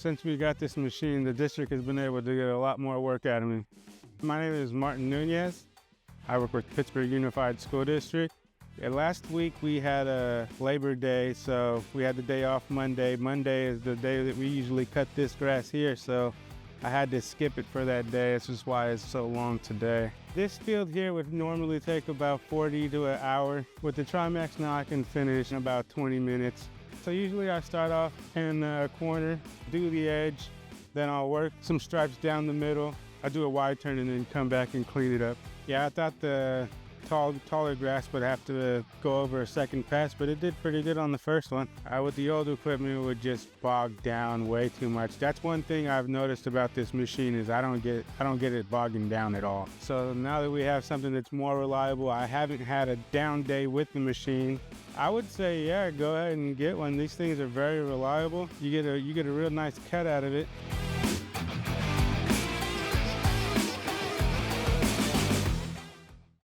Since we got this machine, the district has been able to get a lot more work out of me. My name is Martin Nunez. I work with Pittsburgh Unified School District. Last week we had a Labor Day, so we had the day off Monday. Monday is the day that we usually cut this grass here, so I had to skip it for that day. This is why it's so long today. This field here would normally take about 40 to an hour. With the Trimax now I can finish in about 20 minutes. So usually I start off in a corner, do the edge, then I'll work some stripes down the middle. I do a wide turn and then come back and clean it up. Yeah, I thought the taller grass would have to go over a second pass, but it did pretty good on the first one. With the old equipment, it would just bog down way too much. That's one thing I've noticed about this machine is I don't get it bogging down at all. So now that we have something that's more reliable, I haven't had a down day with the machine. I would say, yeah, go ahead and get one. These things are very reliable. You get a real nice cut out of it.